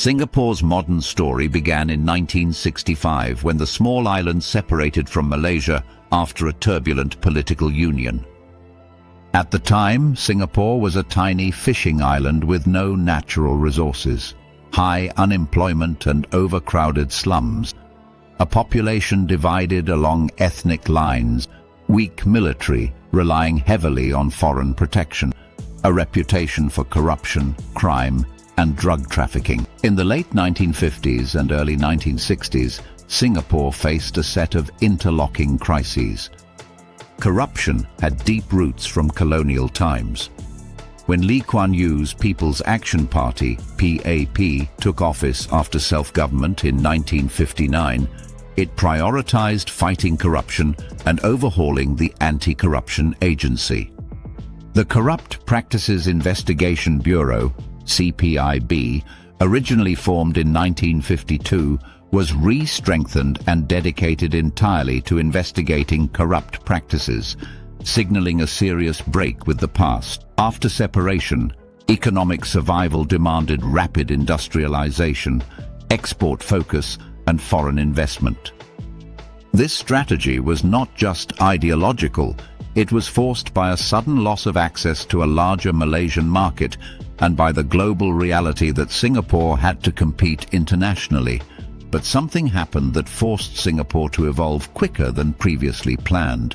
Singapore's modern story began in 1965 when the small island separated from Malaysia after a turbulent political union. At the time, Singapore was a tiny fishing island with no natural resources, high unemployment and overcrowded slums, a population divided along ethnic lines, weak military relying heavily on foreign protection, a reputation for corruption, crime, and drug trafficking. In the late 1950s and early 1960s, Singapore faced a set of interlocking crises. Corruption had deep roots from colonial times. When Lee Kuan Yew's People's Action Party, PAP, took office after self-government in 1959, it prioritized fighting corruption and overhauling the Anti-Corruption Agency. The Corrupt Practices Investigation Bureau, CPIB, originally formed in 1952, was re-strengthened and dedicated entirely to investigating corrupt practices, signaling a serious break with the past. After separation, economic survival demanded rapid industrialization, export focus, and foreign investment. This strategy was not just ideological, it was forced by a sudden loss of access to a larger Malaysian market and by the global reality that Singapore had to compete internationally. But something happened that forced Singapore to evolve quicker than previously planned.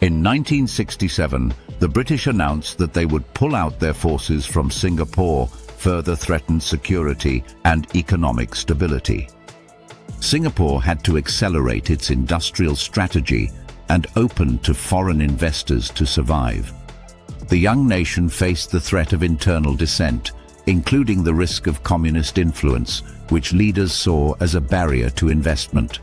In 1967, the British announced that they would pull out their forces from Singapore, further threaten security and economic stability. Singapore had to accelerate its industrial strategy and open to foreign investors to survive. The young nation faced the threat of internal dissent, including the risk of communist influence, which leaders saw as a barrier to investment.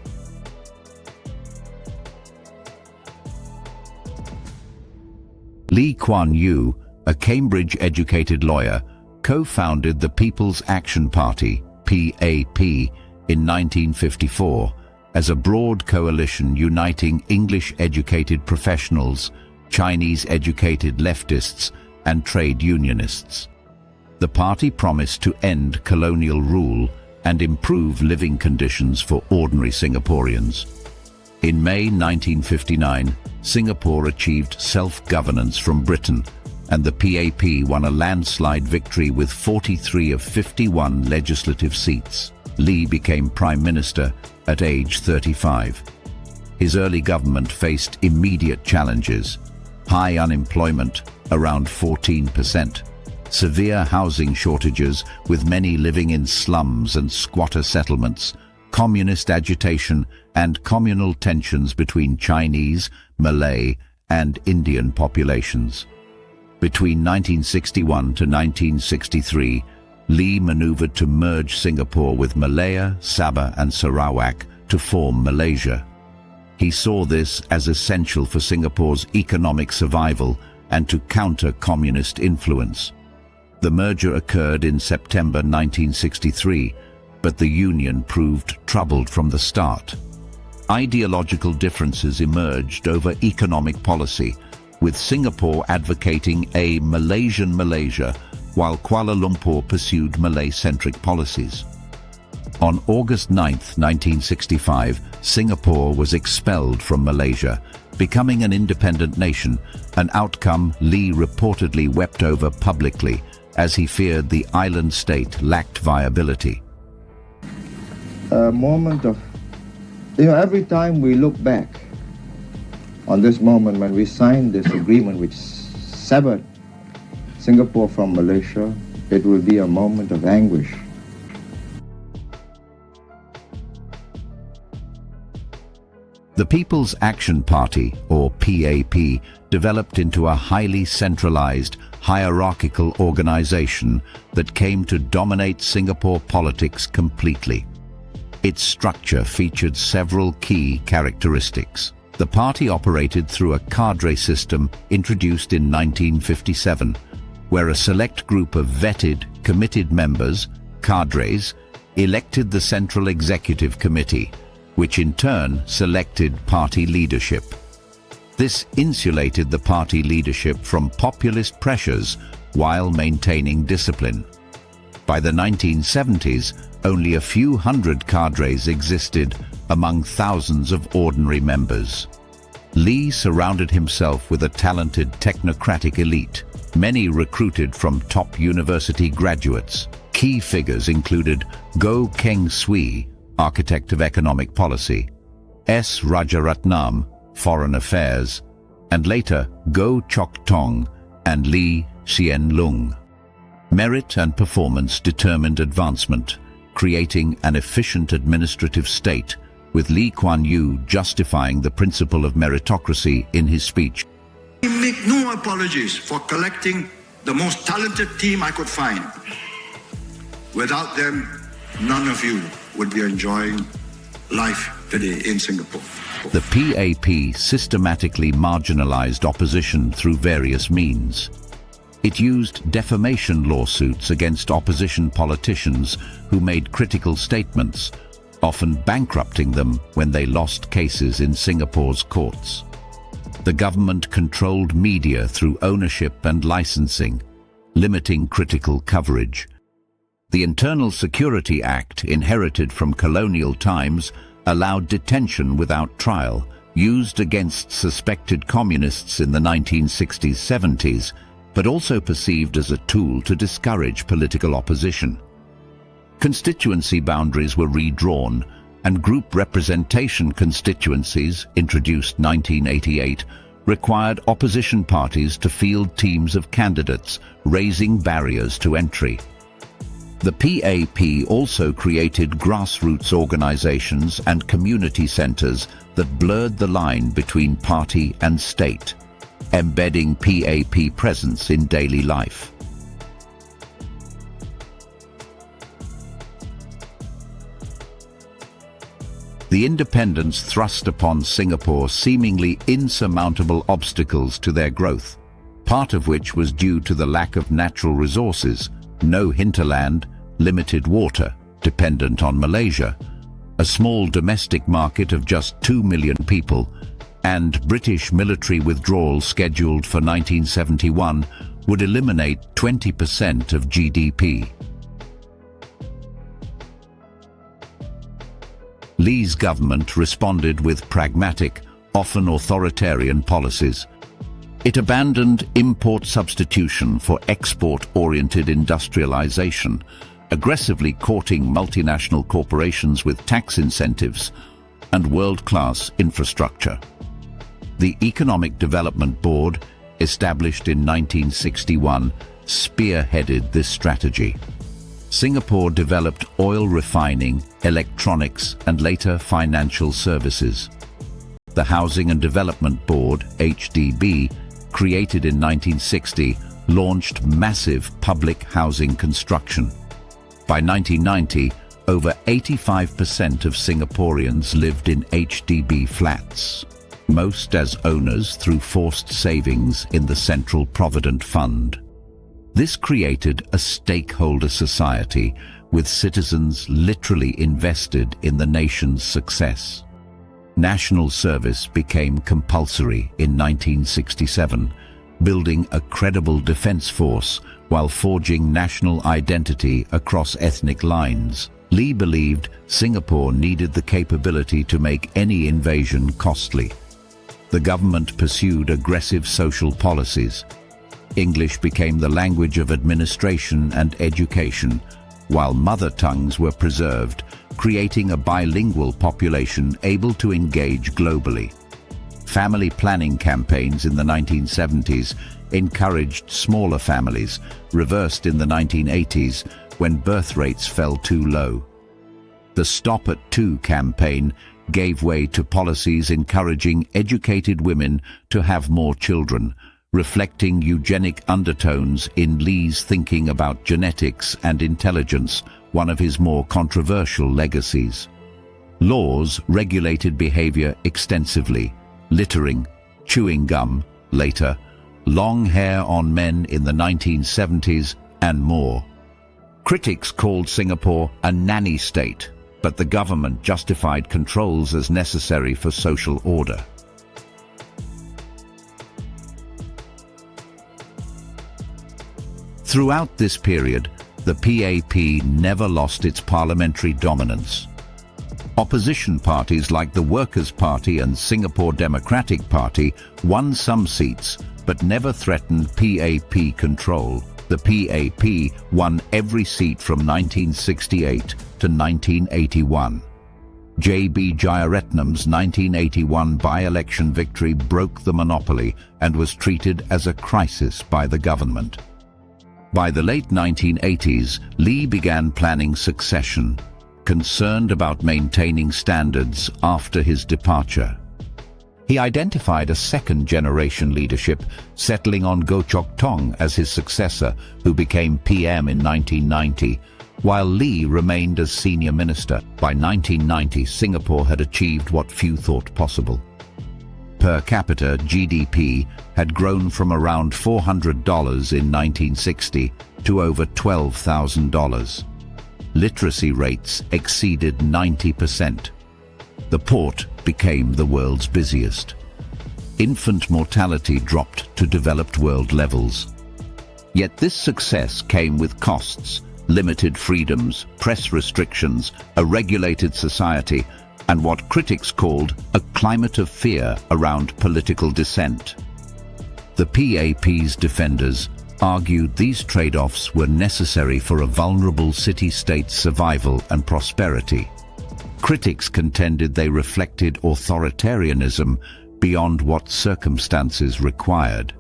Lee Kuan Yew, a Cambridge-educated lawyer, co-founded the People's Action Party, PAP, in 1954, as a broad coalition uniting English-educated professionals, Chinese-educated leftists, and trade unionists. The party promised to end colonial rule and improve living conditions for ordinary Singaporeans. In May 1959, Singapore achieved self-governance from Britain, and the PAP won a landslide victory with 43 of 51 legislative seats. Lee became Prime Minister at age 35. His early government faced immediate challenges: high unemployment, around 14%, severe housing shortages with many living in slums and squatter settlements, communist agitation, and communal tensions between Chinese, Malay, and Indian populations. Between 1961 to 1963, Lee maneuvered to merge Singapore with Malaya, Sabah, and Sarawak to form Malaysia. He saw this as essential for Singapore's economic survival and to counter communist influence. The merger occurred in September 1963, but the union proved troubled from the start. Ideological differences emerged over economic policy, with Singapore advocating a Malaysian Malaysia, while Kuala Lumpur pursued Malay-centric policies. On August 9, 1965, Singapore was expelled from Malaysia, becoming an independent nation, an outcome Lee reportedly wept over publicly, as he feared the island state lacked viability. A moment of, every time we look back on this moment when we signed this agreement which severed Singapore from Malaysia, it will be a moment of anguish. The People's Action Party, or PAP, developed into a highly centralized, hierarchical organization that came to dominate Singapore politics completely. Its structure featured several key characteristics. The party operated through a cadre system introduced in 1957, where a select group of vetted, committed members, cadres, elected the Central Executive Committee, which in turn selected party leadership. This insulated the party leadership from populist pressures while maintaining discipline. By the 1970s, only a few hundred cadres existed among thousands of ordinary members. Lee surrounded himself with a talented technocratic elite, many recruited from top university graduates. Key figures included Goh Keng Swee, architect of economic policy, S. Rajaratnam, foreign affairs, and later Goh Chok Tong and Lee Hsien Loong. Merit and performance determined advancement, creating an efficient administrative state, with Lee Kuan Yew justifying the principle of meritocracy in his speech. I make no apologies for collecting the most talented team I could find. Without them, none of you would be enjoying life today in Singapore. The PAP systematically marginalized opposition through various means. It used defamation lawsuits against opposition politicians who made critical statements, often bankrupting them when they lost cases in Singapore's courts. The government controlled media through ownership and licensing, limiting critical coverage. The Internal Security Act, inherited from colonial times, allowed detention without trial, used against suspected communists in the 1960s-70s, but also perceived as a tool to discourage political opposition. Constituency boundaries were redrawn, and group representation constituencies, introduced 1988, required opposition parties to field teams of candidates, raising barriers to entry. The PAP also created grassroots organizations and community centers that blurred the line between party and state, embedding PAP presence in daily life. The independents thrust upon Singapore seemingly insurmountable obstacles to their growth, part of which was due to the lack of natural resources, no hinterland, limited water, dependent on Malaysia, a small domestic market of just 2 million people, and British military withdrawal scheduled for 1971 would eliminate 20% of GDP. Lee's government responded with pragmatic, often authoritarian policies. It abandoned import substitution for export-oriented industrialization, aggressively courting multinational corporations with tax incentives and world-class infrastructure. The Economic Development Board, established in 1961, spearheaded this strategy. Singapore developed oil refining, electronics, and later financial services. The Housing and Development Board, HDB, created in 1960, launched massive public housing construction. By 1990, over 85% of Singaporeans lived in HDB flats, most as owners through forced savings in the Central Provident Fund. This created a stakeholder society with citizens literally invested in the nation's success. National service became compulsory in 1967, building a credible defense force while forging national identity across ethnic lines. Lee believed Singapore needed the capability to make any invasion costly. The government pursued aggressive social policies. English became the language of administration and education, while mother tongues were preserved, creating a bilingual population able to engage globally. Family planning campaigns in the 1970s encouraged smaller families, reversed in the 1980s when birth rates fell too low. The Stop at 2 campaign gave way to policies encouraging educated women to have more children, reflecting eugenic undertones in Lee's thinking about genetics and intelligence, one of his more controversial legacies. Laws regulated behavior extensively: littering, chewing gum, later, long hair on men in the 1970s, and more. Critics called Singapore a nanny state, but the government justified controls as necessary for social order. Throughout this period, the PAP never lost its parliamentary dominance. Opposition parties like the Workers' Party and Singapore Democratic Party won some seats, but never threatened PAP control. The PAP won every seat from 1968 to 1981. J.B. Jeyaretnam's 1981 by-election victory broke the monopoly and was treated as a crisis by the government. By the late 1980s, Lee began planning succession, concerned about maintaining standards after his departure. He identified a second-generation leadership, settling on Goh Chok Tong as his successor, who became PM in 1990, while Lee remained as senior minister. By 1990, Singapore had achieved what few thought possible. Per capita GDP had grown from around $400 in 1960 to over $12,000. Literacy rates exceeded 90%. The port became the world's busiest. Infant mortality dropped to developed world levels. Yet this success came with costs: limited freedoms, press restrictions, a regulated society, and what critics called a climate of fear around political dissent. The PAP's defenders argued these trade-offs were necessary for a vulnerable city-state's survival and prosperity. Critics contended they reflected authoritarianism beyond what circumstances required.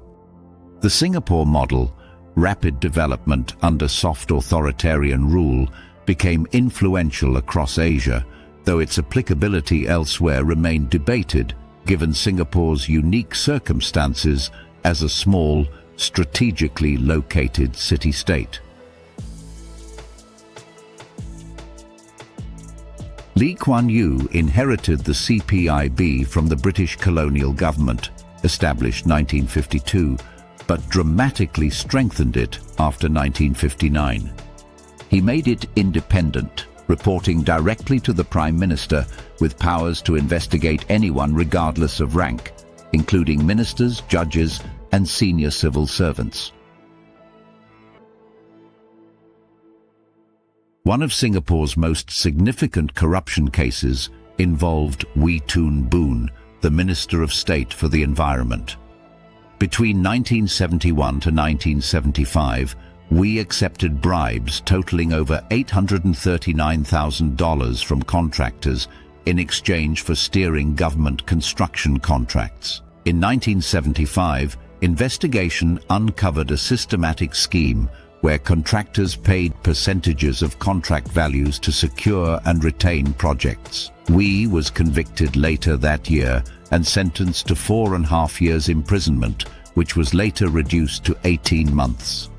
The Singapore model, rapid development under soft authoritarian rule, became influential across Asia, though its applicability elsewhere remained debated, given Singapore's unique circumstances as a small, strategically located city-state. Lee Kuan Yew inherited the CPIB from the British colonial government, established 1952, but dramatically strengthened it after 1959. He made it independent, reporting directly to the Prime Minister with powers to investigate anyone regardless of rank, including ministers, judges, and senior civil servants. One of Singapore's most significant corruption cases involved Wee Toon Boon, the Minister of State for the Environment. Between 1971 to 1975, Wee accepted bribes totaling over $839,000 from contractors in exchange for steering government construction contracts. In 1975, investigation uncovered a systematic scheme where contractors paid percentages of contract values to secure and retain projects. Wee was convicted later that year and sentenced to 4.5 years imprisonment, which was later reduced to 18 months.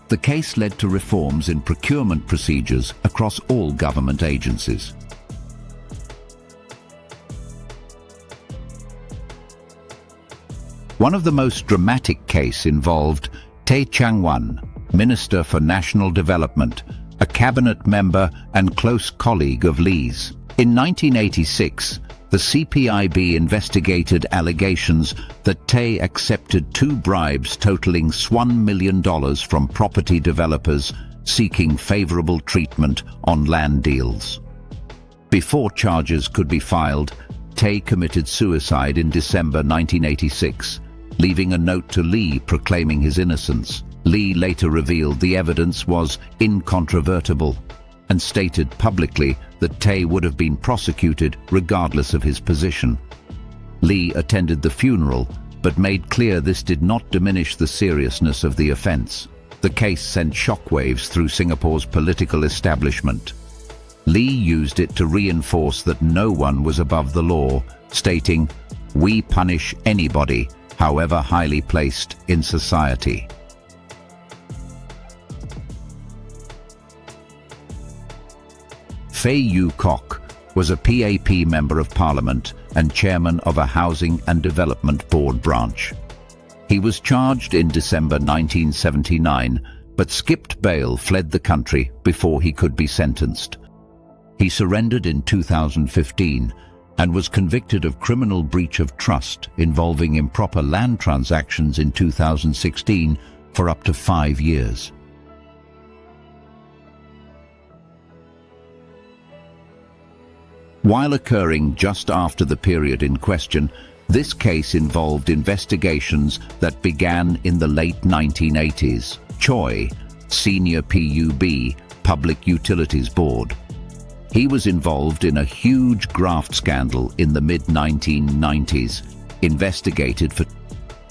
The case led to reforms in procurement procedures across all government agencies. One of the most dramatic cases involved Tay Chang Wan, Minister for National Development, a cabinet member and close colleague of Lee's. In 1986, the CPIB investigated allegations that Tay accepted 2 bribes totaling $1 million from property developers seeking favorable treatment on land deals. Before charges could be filed, Tay committed suicide in December 1986, leaving a note to Lee proclaiming his innocence. Lee later revealed the evidence was incontrovertible and stated publicly that Tay would have been prosecuted regardless of his position. Lee attended the funeral, but made clear this did not diminish the seriousness of the offence. The case sent shockwaves through Singapore's political establishment. Lee used it to reinforce that no one was above the law, stating, "We punish anybody, however highly placed in society." Phey Yew Kok was a PAP Member of Parliament and chairman of a Housing and Development Board branch. He was charged in December 1979, but skipped bail, fled the country before he could be sentenced. He surrendered in 2015 and was convicted of criminal breach of trust involving improper land transactions in 2016 for up to 5 years. While occurring just after the period in question, this case involved investigations that began in the late 1980s. Choi, senior PUB, Public Utilities Board. He was involved in a huge graft scandal in the mid-1990s, investigated for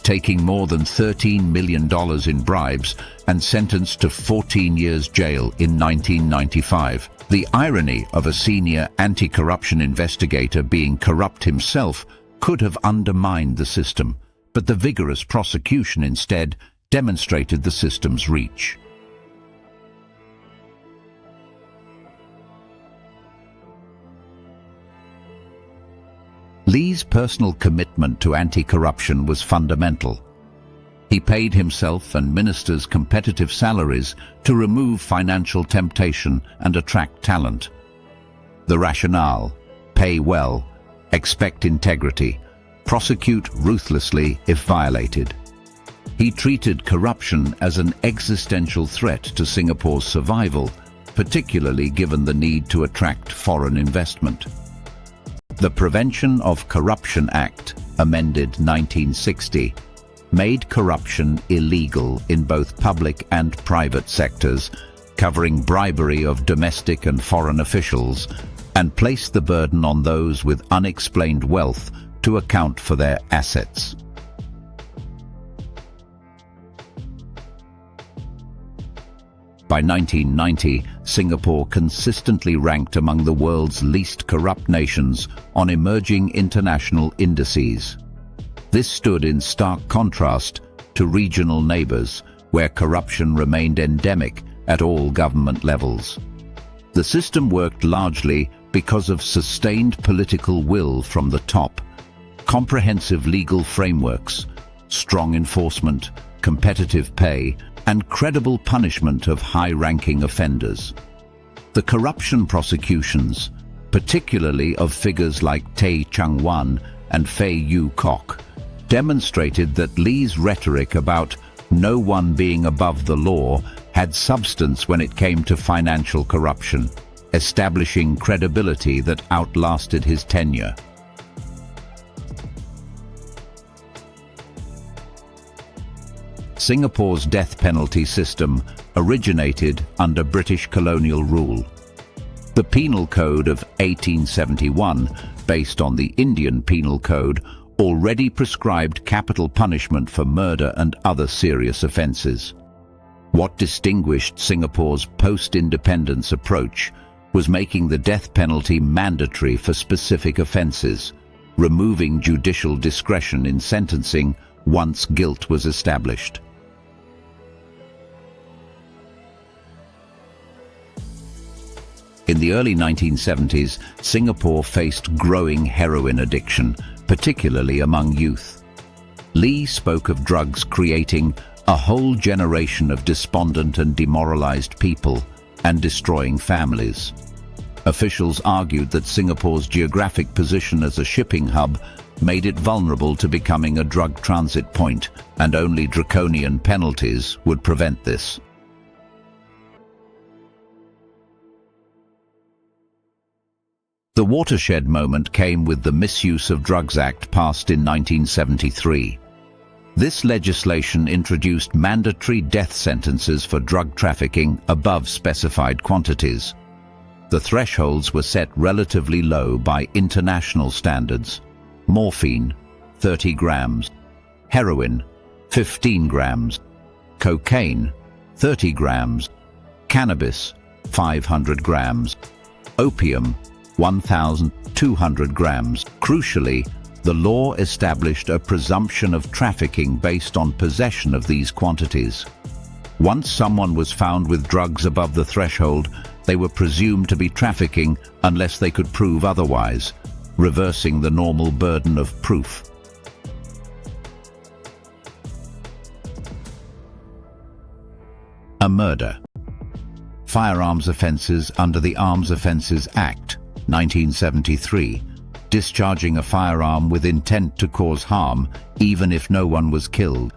taking more than $13 million in bribes and sentenced to 14 years jail in 1995. The irony of a senior anti-corruption investigator being corrupt himself could have undermined the system, but the vigorous prosecution instead demonstrated the system's reach. Lee's personal commitment to anti-corruption was fundamental. He paid himself and ministers competitive salaries to remove financial temptation and attract talent. The rationale: pay well, expect integrity, prosecute ruthlessly if violated. He treated corruption as an existential threat to Singapore's survival, particularly given the need to attract foreign investment. The Prevention of Corruption Act, amended 1960, made corruption illegal in both public and private sectors, covering bribery of domestic and foreign officials, and placed the burden on those with unexplained wealth to account for their assets. By 1990, Singapore consistently ranked among the world's least corrupt nations on emerging international indices. This stood in stark contrast to regional neighbours, where corruption remained endemic at all government levels. The system worked largely because of sustained political will from the top, comprehensive legal frameworks, strong enforcement, competitive pay, and credible punishment of high-ranking offenders. The corruption prosecutions, particularly of figures like Tay Chung-wan and Fei Yu Kok, demonstrated that Lee's rhetoric about no one being above the law had substance when it came to financial corruption, establishing credibility that outlasted his tenure. Singapore's death penalty system originated under British colonial rule. The Penal Code of 1871, based on the Indian Penal Code, already prescribed capital punishment for murder and other serious offences. What distinguished Singapore's post-independence approach was making the death penalty mandatory for specific offences, removing judicial discretion in sentencing once guilt was established. In the early 1970s, Singapore faced growing heroin addiction, particularly among youth. Lee spoke of drugs creating a whole generation of despondent and demoralized people and destroying families. Officials argued that Singapore's geographic position as a shipping hub made it vulnerable to becoming a drug transit point, and only draconian penalties would prevent this. The watershed moment came with the Misuse of Drugs Act passed in 1973. This legislation introduced mandatory death sentences for drug trafficking above specified quantities. The thresholds were set relatively low by international standards. Morphine, 30 grams. Heroin, 15 grams. Cocaine, 30 grams. Cannabis, 500 grams. Opium, 1,200 grams. Crucially, the law established a presumption of trafficking based on possession of these quantities. Once someone was found with drugs above the threshold, they were presumed to be trafficking unless they could prove otherwise, reversing the normal burden of proof. A murder. Firearms offences under the Arms Offences Act, 1973, discharging a firearm with intent to cause harm, even if no one was killed.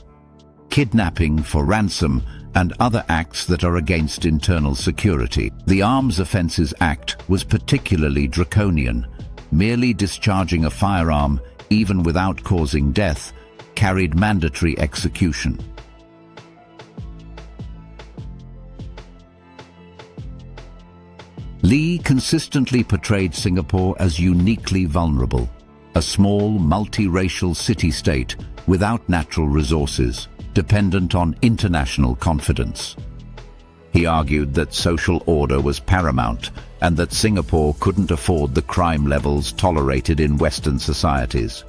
Kidnapping for ransom and other acts that are against internal security. The Arms Offences Act was particularly draconian, merely discharging a firearm, even without causing death, carried mandatory execution. Lee consistently portrayed Singapore as uniquely vulnerable, a small, multiracial city-state without natural resources, dependent on international confidence. He argued that social order was paramount and that Singapore couldn't afford the crime levels tolerated in Western societies.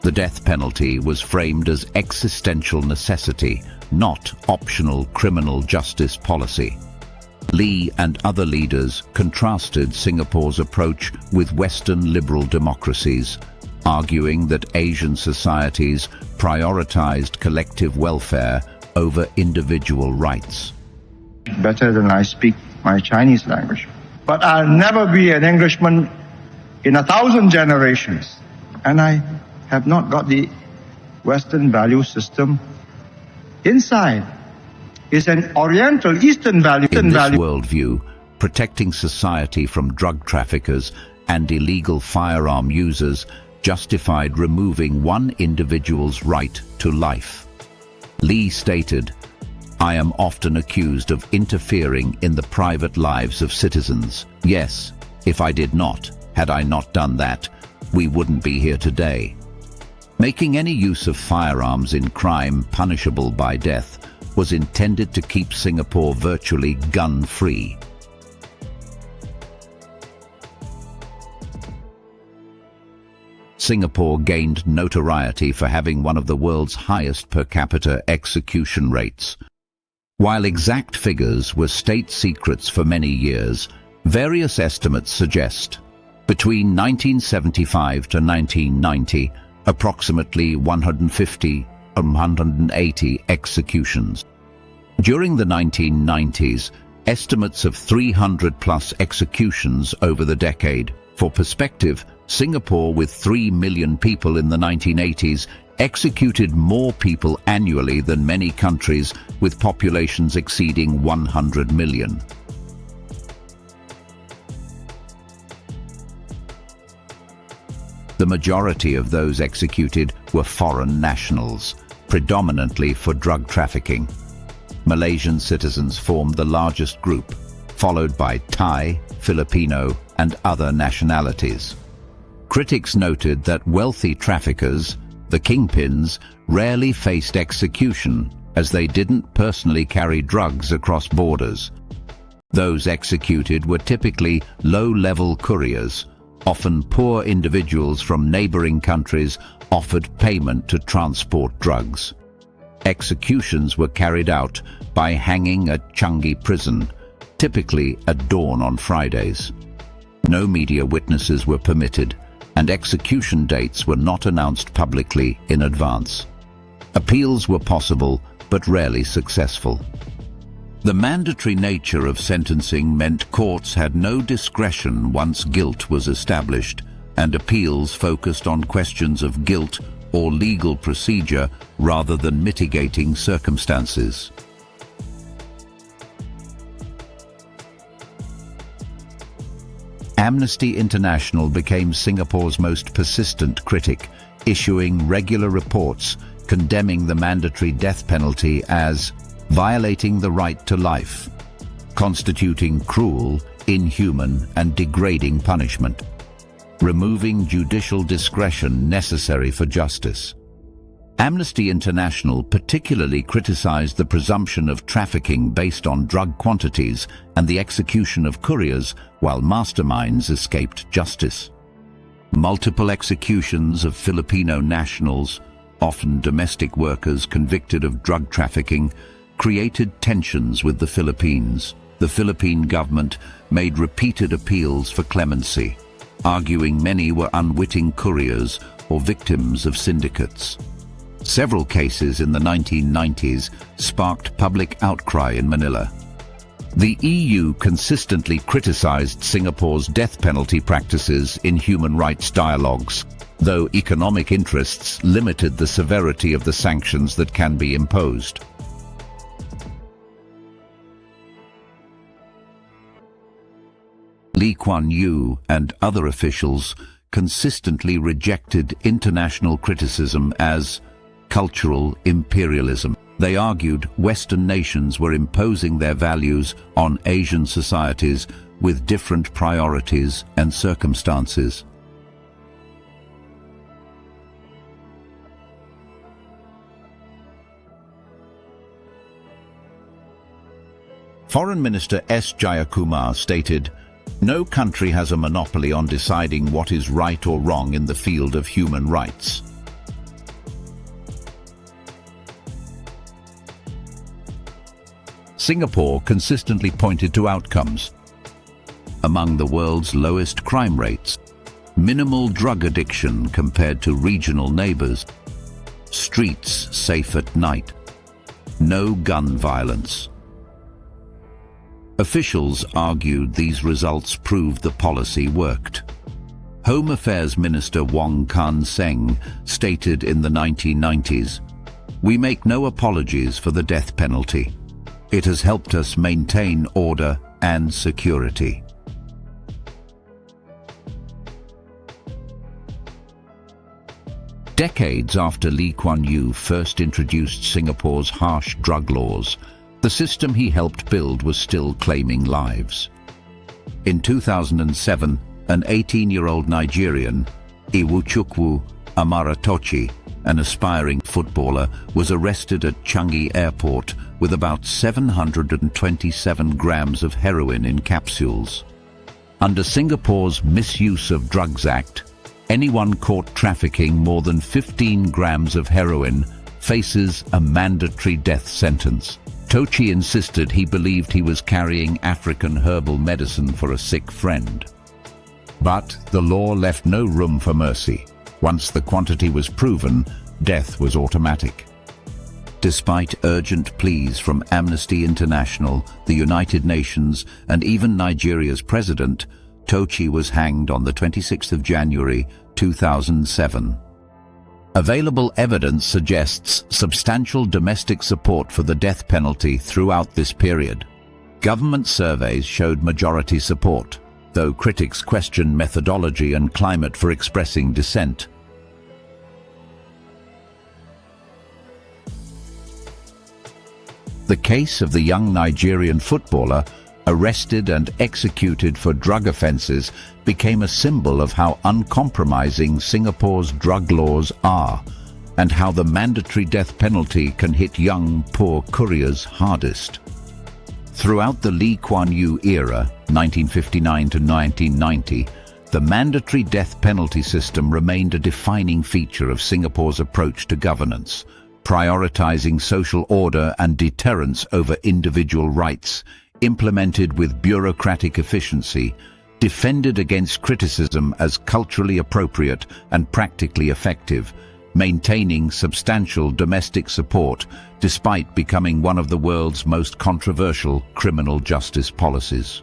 The death penalty was framed as existential necessity, not optional criminal justice policy. Lee and other leaders contrasted Singapore's approach with Western liberal democracies, arguing that Asian societies prioritized collective welfare over individual rights. Better than I speak my Chinese language. But I'll never be an Englishman in 1,000 generations. And I have not got the Western value system inside. It's an Oriental Eastern value. In this worldview, protecting society from drug traffickers and illegal firearm users justified removing one individual's right to life. Lee stated, "I am often accused of interfering in the private lives of citizens. Yes, if I did not, had I not done that, we wouldn't be here today." Making any use of firearms in crime punishable by death was intended to keep Singapore virtually gun-free. Singapore gained notoriety for having one of the world's highest per capita execution rates. While exact figures were state secrets for many years, various estimates suggest between 1975 to 1990, approximately 150 and 180 executions. During the 1990s, estimates of 300-plus executions over the decade. For perspective, Singapore, with 3 million people in the 1980s, executed more people annually than many countries with populations exceeding 100 million. The majority of those executed were foreign nationals, predominantly for drug trafficking. Malaysian citizens formed the largest group, followed by Thai, Filipino, and other nationalities. Critics noted that wealthy traffickers, the kingpins, rarely faced execution as they didn't personally carry drugs across borders. Those executed were typically low-level couriers, often poor individuals from neighboring countries offered payment to transport drugs. Executions were carried out by hanging at Changi prison, typically at dawn on Fridays. No media witnesses were permitted, and execution dates were not announced publicly in advance. Appeals were possible, but rarely successful. The mandatory nature of sentencing meant courts had no discretion once guilt was established, and appeals focused on questions of guilt or legal procedure rather than mitigating circumstances. Amnesty International became Singapore's most persistent critic, issuing regular reports condemning the mandatory death penalty as violating the right to life, constituting cruel, inhuman, and degrading punishment, removing judicial discretion necessary for justice. Amnesty International particularly criticized the presumption of trafficking based on drug quantities and the execution of couriers while masterminds escaped justice. Multiple executions of Filipino nationals, often domestic workers convicted of drug trafficking, created tensions with the Philippines. The Philippine government made repeated appeals for clemency, arguing many were unwitting couriers or victims of syndicates. Several cases in the 1990s sparked public outcry in Manila. The EU consistently criticized Singapore's death penalty practices in human rights dialogues, though economic interests limited the severity of the sanctions that can be imposed. Lee Kuan Yew and other officials consistently rejected international criticism as cultural imperialism. They argued Western nations were imposing their values on Asian societies with different priorities and circumstances. Foreign Minister S. Jayakumar stated, "No country has a monopoly on deciding what is right or wrong in the field of human rights." Singapore consistently pointed to outcomes. Among the world's lowest crime rates, minimal drug addiction compared to regional neighbors, streets safe at night, no gun violence. Officials argued these results proved the policy worked. Home Affairs Minister Wong Kan Seng stated in the 1990s, "We make no apologies for the death penalty. It has helped us maintain order and security." Decades after Lee Kuan Yew first introduced Singapore's harsh drug laws, the system he helped build was still claiming lives. In 2007, an 18-year-old Nigerian, Iwuchukwu Amaratochi, an aspiring footballer, was arrested at Changi Airport with about 727 grams of heroin in capsules. Under Singapore's Misuse of Drugs Act, anyone caught trafficking more than 15 grams of heroin faces a mandatory death sentence. Tochi insisted he believed he was carrying African herbal medicine for a sick friend. But the law left no room for mercy. Once the quantity was proven, death was automatic. Despite urgent pleas from Amnesty International, the United Nations, and even Nigeria's president, Tochi was hanged on the 26th of January 2007. Available evidence suggests substantial domestic support for the death penalty throughout this period. Government surveys showed majority support, though critics questioned methodology and climate for expressing dissent. The case of the young Nigerian footballer, arrested and executed for drug offences, became a symbol of how uncompromising Singapore's drug laws are, and how the mandatory death penalty can hit young, poor couriers hardest. Throughout the Lee Kuan Yew era, 1959 to 1990, the mandatory death penalty system remained a defining feature of Singapore's approach to governance, prioritizing social order and deterrence over individual rights, implemented with bureaucratic efficiency, defended against criticism as culturally appropriate and practically effective, maintaining substantial domestic support despite becoming one of the world's most controversial criminal justice policies.